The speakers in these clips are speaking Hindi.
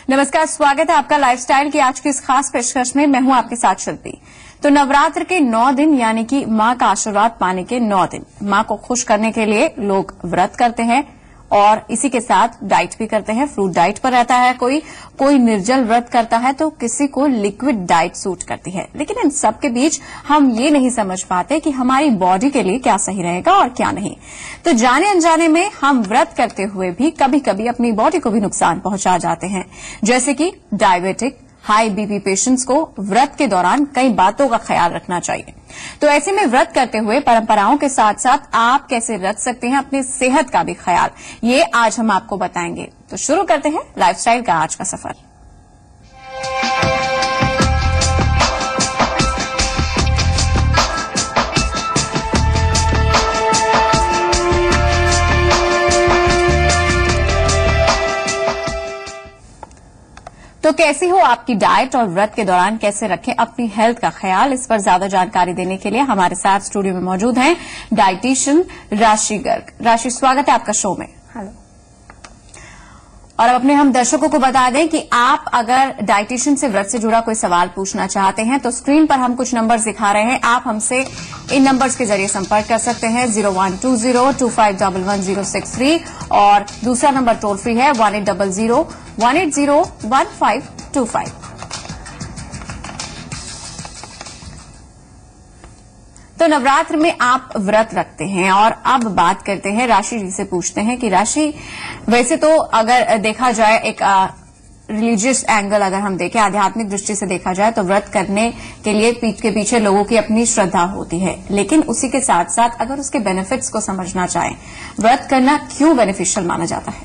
नमस्कार, स्वागत है आपका लाइफस्टाइल की आज की इस खास पेशकश में। मैं हूं आपके साथ शिल्पी। तो नवरात्र के 9 दिन यानी कि मां का आशीर्वाद पाने के 9 दिन मां को खुश करने के लिए लोग व्रत करते हैं और इसी के साथ डाइट भी करते हैं। फ्रूट डाइट पर रहता है कोई निर्जल व्रत करता है तो किसी को लिक्विड डाइट सूट करती है। लेकिन इन सब के बीच हम ये नहीं समझ पाते कि हमारी बॉडी के लिए क्या सही रहेगा और क्या नहीं। तो जाने अनजाने में हम व्रत करते हुए भी कभी कभी अपनी बॉडी को भी नुकसान पहुंचा जाते हैं, जैसे कि डायबिटिक, हाई बीपी पेशेंट्स को व्रत के दौरान कई बातों का ख्याल रखना चाहिए। तो ऐसे में व्रत करते हुए परंपराओं के साथ साथ आप कैसे रख सकते हैं अपनी सेहत का भी ख्याल, ये आज हम आपको बताएंगे। तो शुरू करते हैं लाइफस्टाइल का आज का सफर। तो कैसी हो आपकी डाइट और व्रत के दौरान कैसे रखें अपनी हेल्थ का ख्याल, इस पर ज्यादा जानकारी देने के लिए हमारे साथ स्टूडियो में मौजूद हैं डाइटिशियन राशि गर्ग। राशि, स्वागत है आपका शो में। हेलो। और अब अपने हम दर्शकों को बता दें कि आप अगर डाइटिशियन से व्रत से जुड़ा कोई सवाल पूछना चाहते हैं तो स्क्रीन पर हम कुछ नंबर्स दिखा रहे हैं, आप हमसे इन नंबर्स के जरिए संपर्क कर सकते हैं। 012025111063 और दूसरा नंबर टोल फ्री है 1800-180-1525। तो नवरात्र में आप व्रत रखते हैं और अब बात करते हैं राशि जी से, पूछते हैं कि राशि, वैसे तो अगर देखा जाए एक रिलीजियस एंगल अगर हम देखें, आध्यात्मिक दृष्टि से देखा जाए तो व्रत करने के लिए पीठ के पीछे लोगों की अपनी श्रद्धा होती है, लेकिन उसी के साथ साथ अगर उसके बेनिफिट्स को समझना चाहें, व्रत करना क्यों बेनिफिशियल माना जाता है?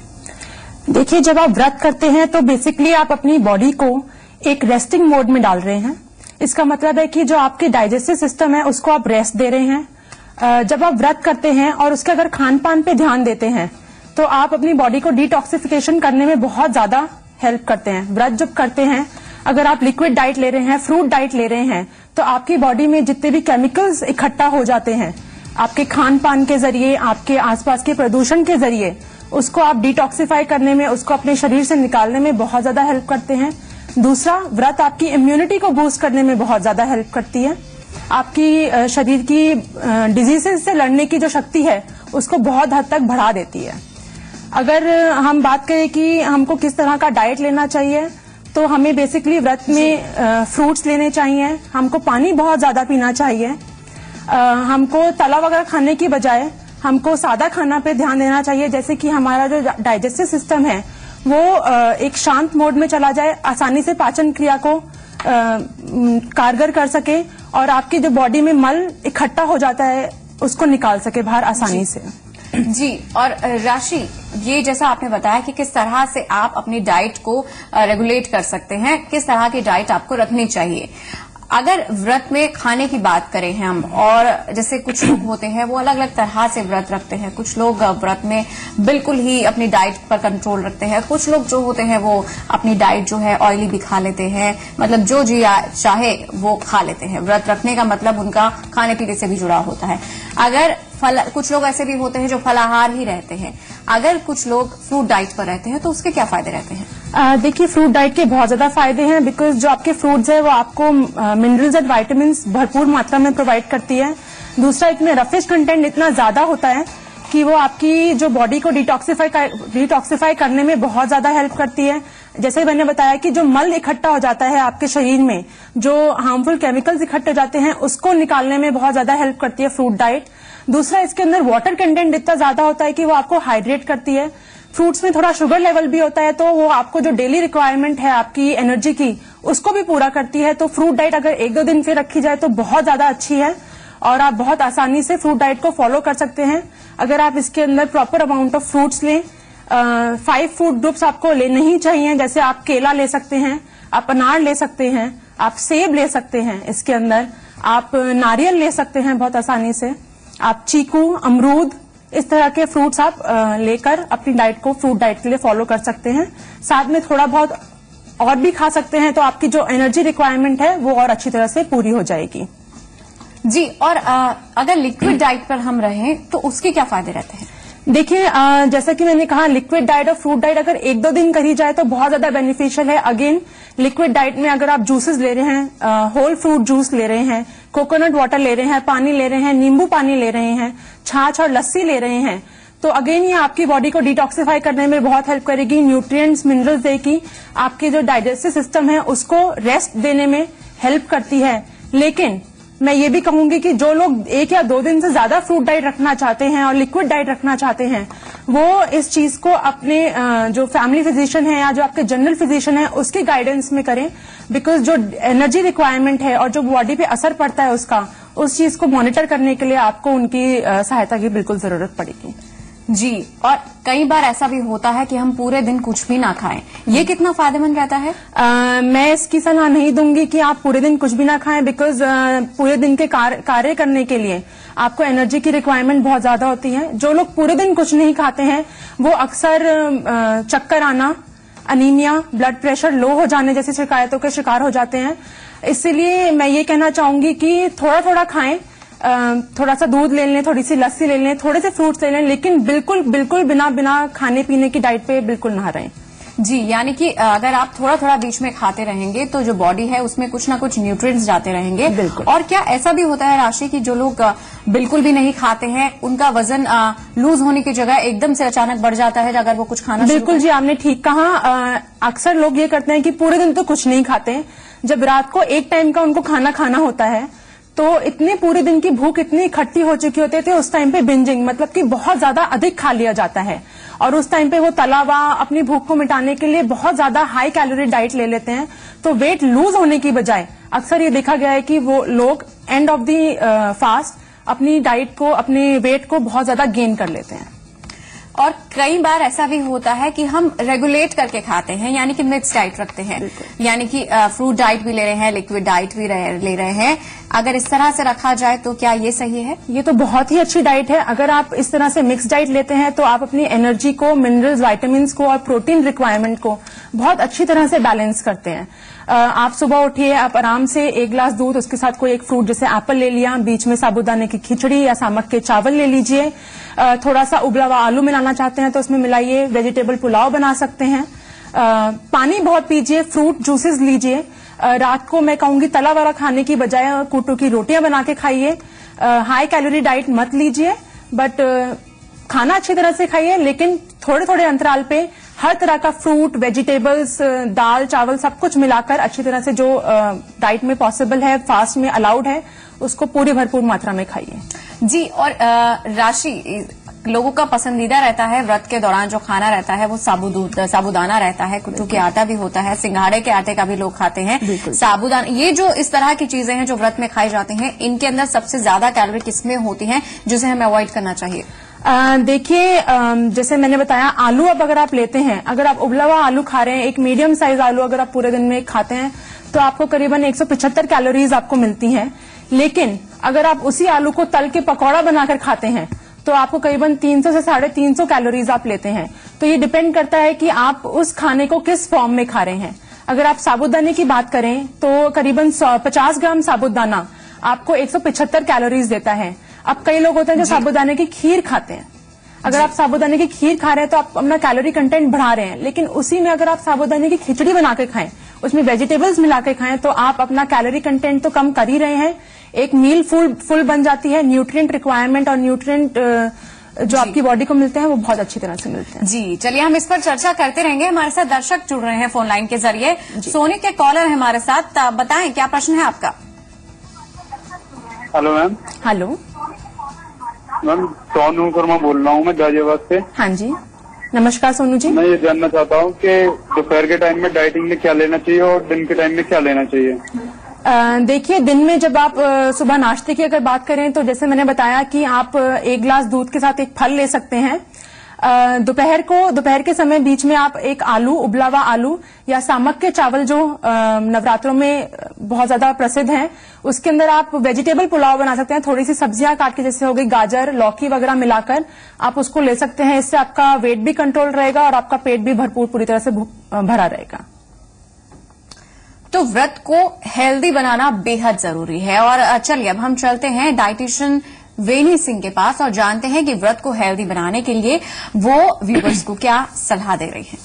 देखिए, जब आप व्रत करते हैं तो बेसिकली आप अपनी बॉडी को एक रेस्टिंग मोड में डाल रहे हैं। इसका मतलब है कि जो आपके डाइजेस्टिव सिस्टम है उसको आप रेस्ट दे रहे हैं। जब आप व्रत करते हैं और उसके अगर खान पान पे ध्यान देते हैं तो आप अपनी बॉडी को डिटॉक्सिफिकेशन करने में बहुत ज्यादा हेल्प करते हैं। व्रत जब करते हैं, अगर आप लिक्विड डाइट ले रहे हैं, फ्रूट डाइट ले रहे हैं, तो आपकी बॉडी में जितने भी केमिकल्स इकट्ठा हो जाते हैं आपके खान पान के जरिए, आपके आसपास के प्रदूषण के जरिए, उसको आप डिटॉक्सिफाई करने में, उसको अपने शरीर से निकालने में बहुत ज्यादा हेल्प करते हैं। दूसरा, व्रत आपकी इम्यूनिटी को बूस्ट करने में बहुत ज्यादा हेल्प करती है। आपकी शरीर की डिजीजेस से लड़ने की जो शक्ति है उसको बहुत हद तक बढ़ा देती है। अगर हम बात करें कि हमको किस तरह का डाइट लेना चाहिए, तो हमें बेसिकली व्रत में फ्रूट्स लेने चाहिए, हमको पानी बहुत ज्यादा पीना चाहिए, हमको तला वगैरह खाने की बजाय हमको सादा खाना पे ध्यान देना चाहिए, जैसे कि हमारा जो डाइजेस्टिव सिस्टम है वो एक शांत मोड में चला जाए, आसानी से पाचन क्रिया को कारगर कर सके और आपकी जो बॉडी में मल इकट्ठा हो जाता है उसको निकाल सके बाहर आसानी से। जी, और राशि, ये जैसा आपने बताया कि किस तरह से आप अपनी डाइट को रेगुलेट कर सकते हैं, किस तरह की डाइट आपको रखनी चाहिए। अगर व्रत में खाने की बात करें हम, और जैसे कुछ लोग होते हैं वो अलग अलग तरह से व्रत रखते हैं, कुछ लोग व्रत में बिल्कुल ही अपनी डाइट पर कंट्रोल रखते हैं, कुछ लोग जो होते हैं वो अपनी डाइट जो है ऑयली भी खा लेते हैं, मतलब जो जी चाहे वो खा लेते हैं। व्रत रखने का मतलब उनका खाने पीने से भी जुड़ा होता है। अगर कुछ लोग ऐसे भी होते हैं जो फलाहार ही रहते हैं, अगर कुछ लोग फ्रूट डाइट पर रहते हैं तो उसके क्या फायदे रहते हैं? देखिए, फ्रूट डाइट के बहुत ज्यादा फायदे हैं, बिकॉज जो आपके फ्रूट्स है वो आपको मिनरल्स एंड विटामिन्स भरपूर मात्रा में प्रोवाइड करती है। दूसरा, इसमें रफिश कंटेंट इतना ज्यादा होता है कि वो आपकी जो बॉडी को डिटॉक्सिफाई करने में बहुत ज्यादा हेल्प करती है। जैसे मैंने बताया कि जो मल इकट्ठा हो जाता है आपके शरीर में, जो हार्मफुल केमिकल्स इकट्ठे हो जाते हैं, उसको निकालने में बहुत ज्यादा हेल्प करती है फ्रूट डाइट। दूसरा, इसके अंदर वाटर कंटेंट इतना ज्यादा होता है कि वो आपको हाइड्रेट करती है। फ्रूट्स में थोड़ा शुगर लेवल भी होता है, तो वो आपको जो डेली रिक्वायरमेंट है आपकी एनर्जी की, उसको भी पूरा करती है। तो फ्रूट डाइट अगर 1-2 दिन से रखी जाए तो बहुत ज्यादा अच्छी है और आप बहुत आसानी से फ्रूट डाइट को फॉलो कर सकते हैं। अगर आप इसके अंदर प्रॉपर अमाउंट ऑफ फ्रूट्स लें, 5 फ्रूट ग्रुप्स आपको लेने ही चाहिए। जैसे आप केला ले सकते हैं, आप अनार ले सकते हैं, आप सेब ले सकते हैं, इसके अंदर आप नारियल ले सकते हैं बहुत आसानी से, आप चीकू, अमरूद, इस तरह के फ्रूट्स आप लेकर अपनी डाइट को फ्रूट डाइट के लिए फॉलो कर सकते हैं। साथ में थोड़ा बहुत और भी खा सकते हैं, तो आपकी जो एनर्जी रिक्वायरमेंट है वो और अच्छी तरह से पूरी हो जाएगी। जी, और अगर लिक्विड डाइट पर हम रहें तो उसके क्या फायदे रहते हैं? देखिए, जैसा कि मैंने कहा, लिक्विड डाइट और फ्रूट डाइट अगर 1-2 दिन करी जाए तो बहुत ज्यादा बेनिफिशियल है। अगेन, लिक्विड डाइट में अगर आप जूसेस ले रहे हैं, होल फ्रूट जूस ले रहे हैं, कोकोनट वाटर ले रहे हैं, पानी ले रहे हैं, नींबू पानी ले रहे हैं, छाछ और लस्सी ले रहे हैं, तो अगेन ये आपकी बॉडी को डिटॉक्सिफाई करने में बहुत हेल्प करेगी, न्यूट्रिएंट्स, मिनरल्स देगी, आपके जो डाइजेस्टिव सिस्टम है उसको रेस्ट देने में हेल्प करती है। लेकिन मैं ये भी कहूंगी कि जो लोग 1 या 2 दिन से ज्यादा फ्रूट डाइट रखना चाहते हैं और लिक्विड डाइट रखना चाहते हैं, वो इस चीज को अपने जो फैमिली फिजिशियन है या जो आपके जनरल फिजिशियन है उसके गाइडेंस में करें। बिकॉज जो एनर्जी रिक्वायरमेंट है और जो बॉडी पे असर पड़ता है उसका, उस चीज को मॉनिटर करने के लिए आपको उनकी सहायता की बिल्कुल जरूरत पड़ेगी। जी, और कई बार ऐसा भी होता है कि हम पूरे दिन कुछ भी ना खाएं, ये कितना फायदेमंद रहता है? मैं इसकी सलाह नहीं दूंगी कि आप पूरे दिन कुछ भी ना खाएं, बिकॉज पूरे दिन के कार्य करने के लिए आपको एनर्जी की रिक्वायरमेंट बहुत ज्यादा होती है। जो लोग पूरे दिन कुछ नहीं खाते हैं वो अक्सर चक्कर आना, अनीमिया, ब्लड प्रेशर लो हो जाने जैसी शिकायतों के शिकार हो जाते हैं। इसलिए मैं ये कहना चाहूंगी कि थोड़ा थोड़ा खाएं, थोड़ा सा दूध ले लें, थोड़ी सी लस्सी ले लें, थोड़े से फ्रूट्स ले लें, लेकिन बिल्कुल बिना खाने पीने की डाइट पे बिल्कुल ना रहें। जी, यानी कि अगर आप थोड़ा थोड़ा बीच में खाते रहेंगे तो जो बॉडी है उसमें कुछ ना कुछ न्यूट्रिएंट्स जाते रहेंगे। बिल्कुल। और क्या ऐसा भी होता है राशि कि जो लोग बिल्कुल भी नहीं खाते हैं उनका वजन लूज होने की जगह एकदम से अचानक बढ़ जाता है अगर वो कुछ खाना? बिल्कुल जी, आपने ठीक कहा। अक्सर लोग ये करते हैं कि पूरे दिन तो कुछ नहीं खाते, जब रात को एक टाइम का उनको खाना होता है तो इतने पूरे दिन की भूख इतनी इकट्ठी हो चुकी होती है, उस टाइम पे बिंजिंग मतलब कि बहुत ज्यादा अधिक खा लिया जाता है और उस टाइम पे वो तला हुआ अपनी भूख को मिटाने के लिए बहुत ज्यादा हाई कैलोरी डाइट ले लेते हैं। तो वेट लूज होने की बजाय अक्सर ये देखा गया है कि वो लोग एंड ऑफ दी फास्ट अपनी डाइट को, अपने वेट को बहुत ज्यादा गेन कर लेते हैं। और कई बार ऐसा भी होता है कि हम रेगुलेट करके खाते हैं, यानी कि मिक्स डाइट रखते हैं, यानी कि फ्रूट डाइट भी ले रहे हैं, लिक्विड डाइट भी ले रहे हैं। अगर इस तरह से रखा जाए तो क्या ये सही है? ये तो बहुत ही अच्छी डाइट है। अगर आप इस तरह से मिक्स डाइट लेते हैं तो आप अपनी एनर्जी को, मिनरल्स, विटामिन को और प्रोटीन रिक्वायरमेंट को बहुत अच्छी तरह से बैलेंस करते हैं। आप सुबह उठिए, आप आराम से 1 गिलास दूध, उसके साथ कोई एक फ्रूट जैसे एप्पल ले लिया, बीच में साबूदाने की खिचड़ी या सामक के चावल ले लीजिए, थोड़ा सा उबला हुआ आलू मिलाना चाहते हैं तो उसमें मिलाइए, वेजिटेबल पुलाव बना सकते हैं। पानी बहुत पीजिए, फ्रूट जूसेस लीजिए। रात को मैं कहूंगी तला वाला खाने की बजाय कूटू की रोटियां बना के खाइए। हाई कैलोरी डाइट मत लीजिए, बट खाना अच्छी तरह से खाइए, लेकिन थोड़े थोड़े अंतराल पे हर तरह का फ्रूट, वेजिटेबल्स, दाल, चावल सब कुछ मिलाकर अच्छी तरह से जो डाइट में पॉसिबल है, फास्ट में अलाउड है, उसको पूरी भरपूर मात्रा में खाइए। जी, और राशि, लोगों का पसंदीदा रहता है व्रत के दौरान जो खाना रहता है वो साबूदाना रहता है, कुट्टू के आटा भी होता है, सिंघाड़े के आटे का भी लोग खाते हैं, साबूदाना। ये जो इस तरह की चीजें हैं जो व्रत में खाई जाती हैं, इनके अंदर सबसे ज्यादा कैलोरी किसमें होती हैं जिसे हमें अवॉइड करना चाहिए? देखिए, जैसे मैंने बताया, आलू अब अगर आप लेते हैं, अगर आप उबला हुआ आलू खा रहे हैं, एक मीडियम साइज आलू अगर आप पूरे दिन में खाते हैं तो आपको करीबन 175 कैलोरीज आपको मिलती हैं। लेकिन अगर आप उसी आलू को तल के पकौड़ा बनाकर खाते हैं तो आपको करीबन 300 से 350 कैलोरीज आप लेते हैं। तो ये डिपेंड करता है कि आप उस खाने को किस फॉर्म में खा रहे हैं। अगर आप साबूदाने की बात करें तो करीबन 50 ग्राम साबूदाना आपको 175 कैलोरीज देता है। अब कई लोग होते हैं जो साबूदाने की खीर खाते हैं। अगर आप साबूदाने की खीर खा रहे हैं तो आप अपना कैलोरी कंटेंट बढ़ा रहे हैं, लेकिन उसी में अगर आप साबूदाने की खिचड़ी बना के खाएं, उसमें वेजिटेबल्स मिला के खाएं, तो आप अपना कैलोरी कंटेंट तो कम कर ही रहे हैं। एक मील फुल बन जाती है। न्यूट्रिएंट रिक्वायरमेंट और न्यूट्रिएंट जो आपकी बॉडी को मिलते हैं वो बहुत अच्छी तरह से मिलते हैं। जी, चलिए हम इस पर चर्चा करते रहेंगे। हमारे साथ दर्शक जुड़ रहे हैं फोन लाइन के जरिए। सोनी के कॉलर है हमारे साथ, बताएं क्या प्रश्न है आपका? Hello ma'am. Hello ma'am, Sonu Sharma बोल रहा हूँ मैं गाजियाबाद से। हाँ जी, नमस्कार सोनू जी। मैं ये जानना चाहता हूँ कि दोपहर के टाइम में डाइटिंग में क्या लेना चाहिए और दिन के टाइम में क्या लेना चाहिए? देखिए, दिन में जब आप सुबह नाश्ते की अगर बात करें तो जैसे मैंने बताया कि आप 1 गिलास दूध के साथ एक फल ले सकते हैं। दोपहर के समय बीच में आप एक आलू, उबला हुआ आलू या सामक के चावल जो नवरात्रों में बहुत ज्यादा प्रसिद्ध हैं, उसके अंदर आप वेजिटेबल पुलाव बना सकते हैं। थोड़ी सी सब्जियां काट के, जैसे हो गई गाजर, लौकी वगैरह मिलाकर आप उसको ले सकते हैं। इससे आपका वेट भी कंट्रोल रहेगा और आपका पेट भी भरपूर पूरी तरह से भरा रहेगा। तो व्रत को हेल्दी बनाना बेहद जरूरी है। और चलिए अब हम चलते हैं डाइटिशियन वेनी सिंह के पास और जानते हैं कि व्रत को हेल्दी बनाने के लिए वो व्यूअर्स को क्या सलाह दे रही हैं।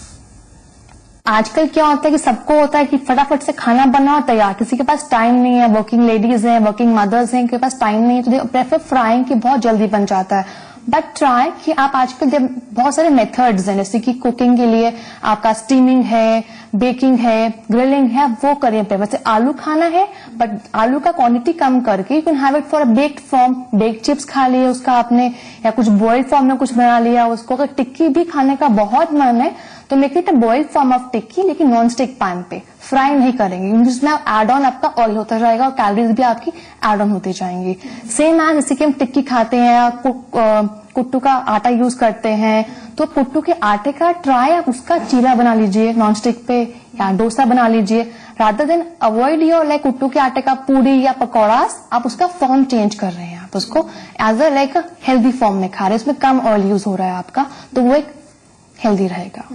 आजकल क्या होता है कि सबको होता है कि फटाफट से खाना बनाओ तैयार, किसी के पास टाइम नहीं है, वर्किंग लेडीज हैं, वर्किंग मदर्स हैं, उनके पास टाइम नहीं है, तो दे प्रेफर फ्राइंग की बहुत जल्दी बन जाता है। बट ट्राई कि आप आजकल बहुत सारे मेथड्स हैं, जैसे कि कुकिंग के लिए आपका स्टीमिंग है, बेकिंग है, ग्रिलिंग है, वो करें पे। वैसे आलू खाना है बट आलू का क्वांटिटी कम करके you can have it for a baked form. Baked chips खा लिए उसका आपने, या कुछ बॉइल्ड फॉर्म में कुछ बना लिया उसको। अगर टिक्की भी खाने का बहुत मन है तो make it a boiled form of tikki, लेकिन नॉन स्टिक पैन पे, फ्राई नहीं करेंगे, क्योंकि उसमें एड ऑन आपका ऑयल होता जाएगा और कैलोरीज भी आपकी एड ऑन होती जाएंगी। सेम एज जैसे कि हम टिक्की खाते हैं या कुट्टू का आटा यूज करते हैं, तो कुट्टू के आटे का ट्राई आप उसका चीला बना लीजिए नॉन स्टिक पे, या डोसा बना लीजिए। Rather than avoid your like कुट्टू के आटे का पूरी या पकौड़ास, आप उसका फॉर्म चेंज कर रहे हैं, आप उसको as a like healthy form में खा रहे हैं, उसमें कम ऑयल यूज हो रहा है आपका, तो वो एक हेल्दी रहेगा।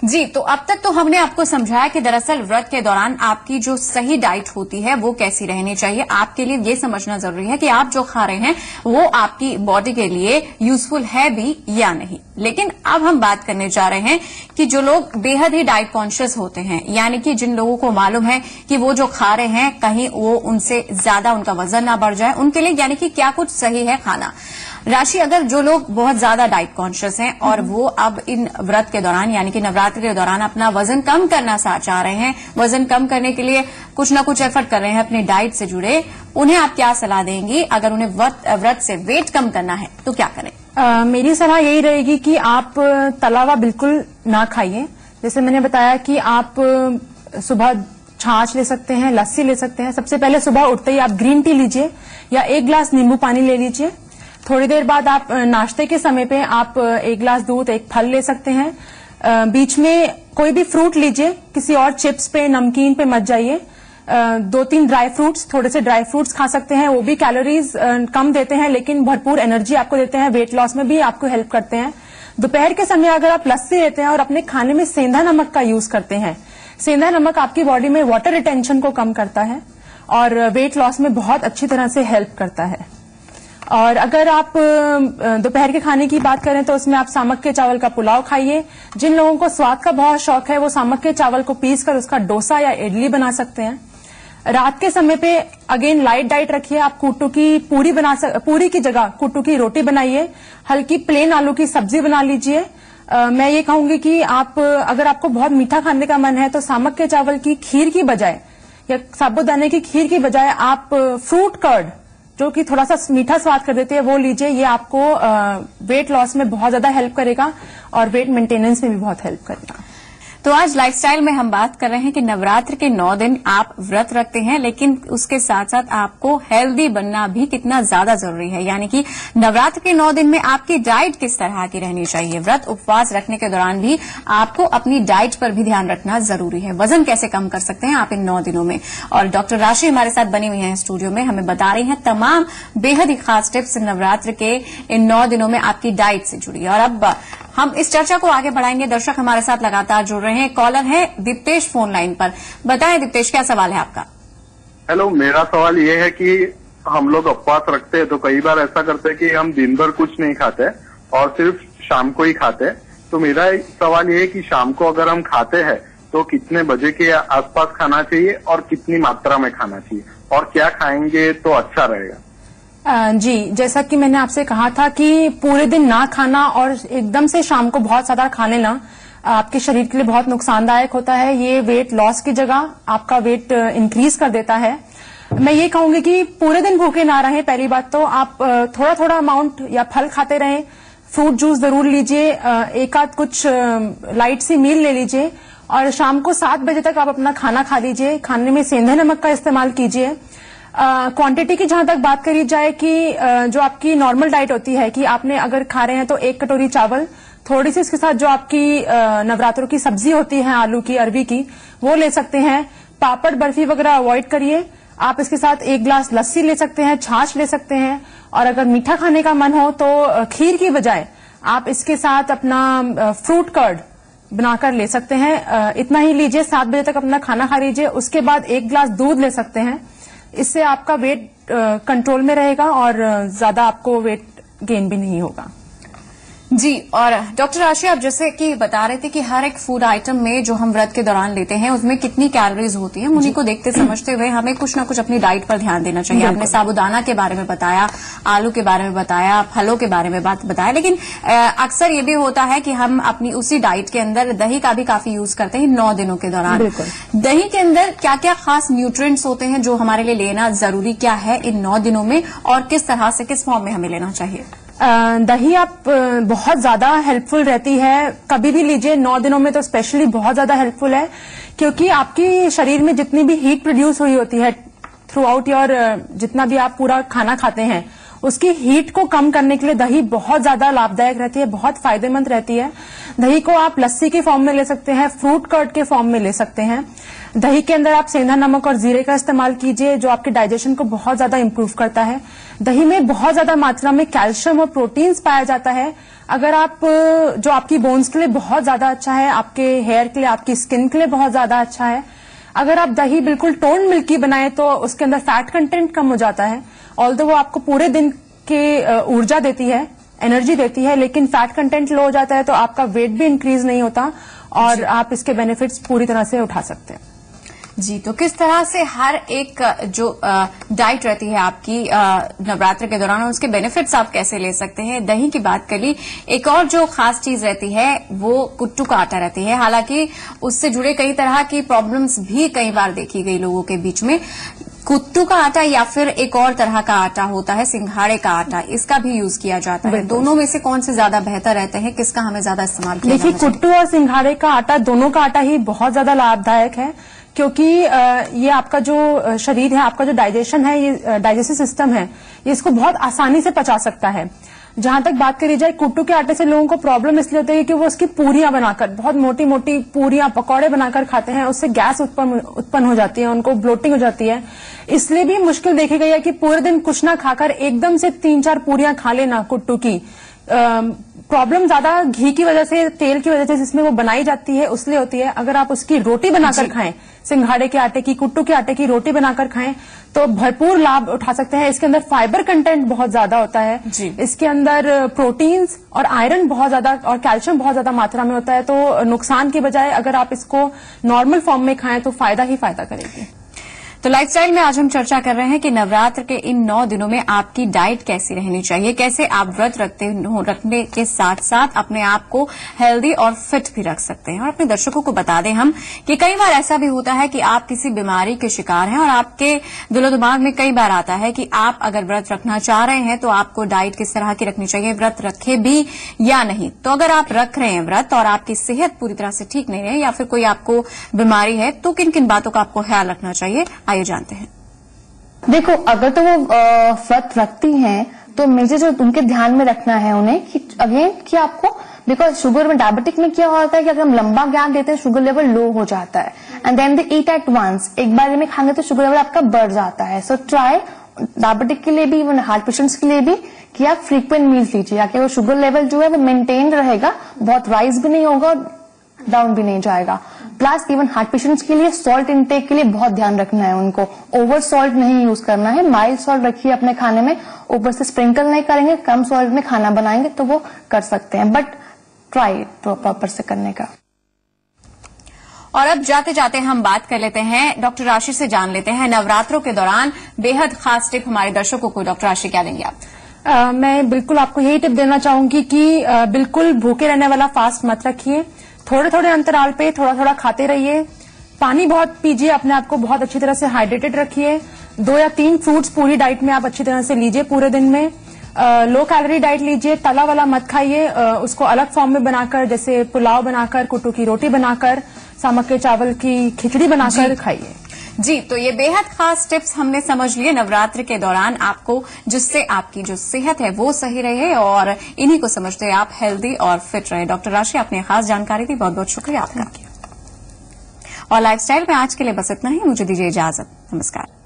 जी, तो अब तक तो हमने आपको समझाया कि दरअसल व्रत के दौरान आपकी जो सही डाइट होती है वो कैसी रहनी चाहिए। आपके लिए ये समझना जरूरी है कि आप जो खा रहे हैं वो आपकी बॉडी के लिए यूजफुल है भी या नहीं। लेकिन अब हम बात करने जा रहे हैं कि जो लोग बेहद ही डाइट कॉन्शियस होते हैं, यानी कि जिन लोगों को मालूम है कि वो जो खा रहे हैं कहीं वो उनसे ज्यादा उनका वजन ना बढ़ जाए, उनके लिए यानी कि क्या कुछ सही है खाना। राशि, अगर जो लोग बहुत ज्यादा डाइट कॉन्शियस हैं और वो अब इन व्रत के दौरान यानी कि नवरात्रि के दौरान अपना वजन कम करना चाह रहे हैं, वजन कम करने के लिए कुछ ना कुछ एफर्ट कर रहे हैं अपनी डाइट से जुड़े, उन्हें आप क्या सलाह देंगी? अगर उन्हें व्रत से वेट कम करना है तो क्या करें? मेरी सलाह यही रहेगी कि आप तला हुआ बिल्कुल ना खाइए। जैसे मैंने बताया कि आप सुबह छाछ ले सकते हैं, लस्सी ले सकते हैं। सबसे पहले सुबह उठते ही आप ग्रीन टी लीजिए या 1 गिलास नींबू पानी ले लीजिए। थोड़ी देर बाद आप नाश्ते के समय पे आप 1 गिलास दूध, 1 फल ले सकते हैं। बीच में कोई भी फ्रूट लीजिए, किसी और चिप्स पे, नमकीन पे मत जाइए। 2-3 ड्राई फ्रूट्स, थोड़े से ड्राई फ्रूट्स खा सकते हैं, वो भी कैलोरीज कम देते हैं लेकिन भरपूर एनर्जी आपको देते हैं, वेट लॉस में भी आपको हेल्प करते हैं। दोपहर के समय अगर आप लस्सी लेते हैं और अपने खाने में सेंधा नमक का यूज करते हैं, सेंधा नमक आपकी बॉडी में वाटर रिटेंशन को कम करता है और वेट लॉस में बहुत अच्छी तरह से हेल्प करता है। और अगर आप दोपहर के खाने की बात करें तो उसमें आप सामक के चावल का पुलाव खाइए। जिन लोगों को स्वाद का बहुत शौक है वो सामक के चावल को पीसकर उसका डोसा या इडली बना सकते हैं। रात के समय पे अगेन लाइट डाइट रखिए। आप कुट्टू की पूरी की जगह कुट्टू की रोटी बनाइए, हल्की प्लेन आलू की सब्जी बना लीजिए। मैं ये कहूंगी कि आप अगर आपको बहुत मीठा खाने का मन है तो सामक के चावल की खीर की बजाय या साबूदाने की खीर की बजाय आप फ्रूट कर्ड, जो कि थोड़ा सा मीठा स्वाद कर देती है, वो लीजिए। ये आपको वेट लॉस में बहुत ज्यादा हेल्प करेगा और वेट मेंटेनेंस में भी बहुत हेल्प करेगा। तो आज लाइफस्टाइल में हम बात कर रहे हैं कि नवरात्र के 9 दिन आप व्रत रखते हैं, लेकिन उसके साथ साथ आपको हेल्दी बनना भी कितना ज्यादा जरूरी है। यानी कि नवरात्र के 9 दिन में आपकी डाइट किस तरह की रहनी चाहिए। व्रत उपवास रखने के दौरान भी आपको अपनी डाइट पर भी ध्यान रखना जरूरी है। वजन कैसे कम कर सकते हैं आप इन 9 दिनों में। और डॉक्टर राशि हमारे साथ बनी हुई हैं स्टूडियो में, हमें बता रही हैं तमाम बेहद ही खास टिप्स नवरात्र के इन 9 दिनों में आपकी डाइट से जुड़ी। और अब हम इस चर्चा को आगे बढ़ाएंगे। दर्शक हमारे साथ लगातार जुड़ रहे हैं। कॉलर है दीप्तेश फोन लाइन पर। बताएं दीप्तेश, क्या सवाल है आपका? हेलो, मेरा सवाल ये है कि हम लोग उपवास रखते हैं तो कई बार ऐसा करते हैं कि हम दिन भर कुछ नहीं खाते और सिर्फ शाम को ही खाते हैं। तो मेरा सवाल ये है कि शाम को अगर हम खाते हैं तो कितने बजे के आसपास खाना चाहिए और कितनी मात्रा में खाना चाहिए और क्या खाएंगे तो अच्छा रहेगा? जी, जैसा कि मैंने आपसे कहा था कि पूरे दिन ना खाना और एकदम से शाम को बहुत ज्यादा खा लेना आपके शरीर के लिए बहुत नुकसानदायक होता है। ये वेट लॉस की जगह आपका वेट इंक्रीज कर देता है। मैं ये कहूंगी कि पूरे दिन भूखे ना रहें। पहली बात तो आप थोड़ा थोड़ा अमाउंट या फल खाते रहें, फ्रूट जूस जरूर लीजिए, एक आध कुछ लाइट सी मील ले लीजिए और शाम को 7 बजे तक आप अपना खाना खा लीजिए। खाने में सेंधे नमक का इस्तेमाल कीजिए। क्वांटिटी की जहां तक बात करी जाए कि जो आपकी नॉर्मल डाइट होती है कि आपने अगर खा रहे हैं तो 1 कटोरी चावल, थोड़ी सी इसके साथ जो आपकी नवरात्रों की सब्जी होती है आलू की, अरबी की, वो ले सकते हैं। पापड़ बर्फी वगैरह अवॉइड करिए। आप इसके साथ 1 गिलास लस्सी ले सकते हैं, छाछ ले सकते हैं। और अगर मीठा खाने का मन हो तो खीर की बजाय आप इसके साथ अपना फ्रूट कर्ड बनाकर ले सकते हैं। इतना ही लीजिए, 7 बजे तक अपना खाना खा लीजिए। उसके बाद 1 गिलास दूध ले सकते हैं। इससे आपका वेट कंट्रोल में रहेगा और ज्यादा आपको वेट गेन भी नहीं होगा। जी, और डॉक्टर राशि, आप जैसे कि बता रहे थे कि हर एक फूड आइटम में जो हम व्रत के दौरान लेते हैं उसमें कितनी कैलोरीज होती हैं, उन्हीं को देखते समझते हुए हमें कुछ ना कुछ अपनी डाइट पर ध्यान देना चाहिए। आपने साबूदाना के बारे में बताया, आलू के बारे में बताया, फलों के बारे में बताया, लेकिन अक्सर ये भी होता है कि हम अपनी उसी डाइट के अंदर दही का भी काफी यूज करते हैं 9 दिनों के दौरान। दही के अंदर क्या क्या खास न्यूट्रिएंट्स होते हैं जो हमारे लिए लेना जरूरी क्या है इन 9 दिनों में, और किस तरह से, किस फॉर्म में हमें लेना चाहिए? दही आप बहुत ज्यादा हेल्पफुल रहती है, कभी भी लीजिए, 9 दिनों में तो स्पेशली बहुत ज्यादा हेल्पफुल है, क्योंकि आपकी शरीर में जितनी भी हीट प्रोड्यूस हुई होती है थ्रू आउट योर, जितना भी आप पूरा खाना खाते हैं, उसकी हीट को कम करने के लिए दही बहुत ज्यादा लाभदायक रहती है, बहुत फायदेमंद रहती है। दही को आप लस्सी के फॉर्म में ले सकते हैं, फ्रूट कर्ड के फॉर्म में ले सकते हैं। दही के अंदर आप सेंधा नमक और जीरे का इस्तेमाल कीजिए, जो आपके डाइजेशन को बहुत ज्यादा इंप्रूव करता है। दही में बहुत ज्यादा मात्रा में कैल्शियम और प्रोटीन्स पाया जाता है। अगर आप, जो आपकी बोन्स के लिए बहुत ज्यादा अच्छा है, आपके हेयर के लिए, आपकी स्किन के लिए बहुत ज्यादा अच्छा है। अगर आप दही बिल्कुल टोन मिल्की बनाए तो उसके अंदर फैट कंटेंट कम हो जाता है, ऑल्दो वो आपको पूरे दिन की ऊर्जा देती है, एनर्जी देती है, लेकिन फैट कंटेंट लो हो जाता है तो आपका वेट भी इंक्रीज नहीं होता और आप इसके बेनिफिट्स पूरी तरह से उठा सकते हैं। जी, तो किस तरह से हर एक जो डाइट रहती है आपकी नवरात्र के दौरान, उसके बेनिफिट्स आप कैसे ले सकते हैं? दही की बात कर ली, एक और जो खास चीज रहती है वो कुट्टू का आटा रहती है। हालांकि उससे जुड़े कई तरह की प्रॉब्लम्स भी कई बार देखी गई लोगों के बीच में। कुट्टू का आटा या फिर एक और तरह का आटा होता है सिंघाड़े का आटा, इसका भी यूज किया जाता है। दोनों में से कौन से ज्यादा बेहतर रहते हैं, किसका हमें ज्यादा इस्तेमाल किया जाना चाहिए? देखिए, कुट्टू और सिंघाड़े का आटा, दोनों का आटा ही बहुत ज्यादा लाभदायक है, क्योंकि ये आपका जो शरीर है, आपका जो डाइजेशन है, ये डाइजेस्टिव सिस्टम है, ये इसको बहुत आसानी से पचा सकता है। जहां तक बात करी जाए कुट्टू के आटे से, लोगों को प्रॉब्लम इसलिए होती है कि वो उसकी पूरियां बनाकर, बहुत मोटी मोटी पूरियां, पकौड़े बनाकर खाते हैं, उससे गैस उत्पन्न हो जाती है, उनको ब्लोटिंग हो जाती है। इसलिए भी मुश्किल देखी गई है कि पूरे दिन कुछ ना खाकर एकदम से 3-4 पूरियां खा लेना कुट्टू की। प्रॉब्लम ज्यादा घी की वजह से, तेल की वजह से जिसमें वो बनाई जाती है उसलिए होती है। अगर आप उसकी रोटी बनाकर खाएं, सिंघाड़े के आटे की, कुट्टू के आटे की रोटी बनाकर खाएं तो भरपूर लाभ उठा सकते हैं। इसके अंदर फाइबर कंटेंट बहुत ज्यादा होता है, इसके अंदर प्रोटीन्स और आयरन बहुत ज्यादा और कैल्शियम बहुत ज्यादा मात्रा में होता है, तो नुकसान की बजाय अगर आप इसको नॉर्मल फॉर्म में खाएं तो फायदा ही फायदा करेगी। तो लाइफस्टाइल में आज हम चर्चा कर रहे हैं कि नवरात्र के इन 9 दिनों में आपकी डाइट कैसी रहनी चाहिए, कैसे आप व्रत रखने के साथ साथ अपने आप को हेल्दी और फिट भी रख सकते हैं। और अपने दर्शकों को बता दें हम कि कई बार ऐसा भी होता है कि आप किसी बीमारी के शिकार हैं और आपके दिलो दिमाग में कई बार आता है कि आप अगर व्रत रखना चाह रहे हैं तो आपको डाइट किस तरह की रखनी चाहिए, व्रत रखे भी या नहीं। तो अगर आप रख रहे हैं व्रत और आपकी सेहत पूरी तरह से ठीक नहीं है या फिर कोई आपको बीमारी है, तो किन किन बातों का आपको ख्याल रखना चाहिए, आइए जानते हैं। देखो, अगर तो वो व्रत रखती हैं तो मुझे जो उनके ध्यान में रखना है उन्हें कि अगेन कि आपको, बिकॉज शुगर में, डायबिटिक में क्या होता है कि अगर हम लंबा गैप देते हैं शुगर लेवल लो हो जाता है, and then they eat at once, एक बार में खाएंगे तो शुगर लेवल आपका बढ़ जाता है। सो ट्राई, डायबिटिक के लिए भी, इवन हार्ट पेशेंट्स के लिए भी, कि आप फ्रीक्वेंट मील्स लीजिए, ताकि वो शुगर लेवल जो है वो मेंटेन रहेगा, बहुत राइज भी नहीं होगा, डाउन भी नहीं जाएगा। प्लस इवन हार्ट पेशेंट्स के लिए सॉल्ट इनटेक के लिए बहुत ध्यान रखना है उनको, ओवर सॉल्ट नहीं यूज करना है, माइल्ड सॉल्ट रखिए अपने खाने में, ऊपर से स्प्रिंकल नहीं करेंगे, कम सॉल्ट में खाना बनाएंगे तो वो कर सकते हैं, बट ट्राई प्रॉपर से करने का। और अब जाते जाते हम बात कर लेते हैं, डॉक्टर राशि से जान लेते हैं नवरात्रों के दौरान बेहद खास टिप हमारे दर्शकों को। डॉक्टर राशि, क्या देंगे आप? मैं बिल्कुल आपको यही टिप देना चाहूंगी कि बिल्कुल भूखे रहने वाला फास्ट मत रखिए, थोड़े थोड़े अंतराल पे थोड़ा थोड़ा खाते रहिए, पानी बहुत पीजिए, अपने आप को बहुत अच्छी तरह से हाइड्रेटेड रखिए, 2 या 3 फ्रूट्स पूरी डाइट में आप अच्छी तरह से लीजिए पूरे दिन में। लो कैलोरी डाइट लीजिए, तला वाला मत खाइए, उसको अलग फॉर्म में बनाकर, जैसे पुलाव बनाकर, कुट्टू की रोटी बनाकर, सामक के चावल की खिचड़ी बनाकर खाइए। जी, तो ये बेहद खास टिप्स हमने समझ लिए नवरात्र के दौरान आपको, जिससे आपकी जो सेहत है वो सही रहे और इन्हीं को समझते हुए आप हेल्दी और फिट रहे। डॉक्टर राशि, आपने खास जानकारी दी, बहुत बहुत शुक्रिया आपका। और लाइफस्टाइल में आज के लिए बस इतना ही, मुझे दीजिए इजाजत, नमस्कार।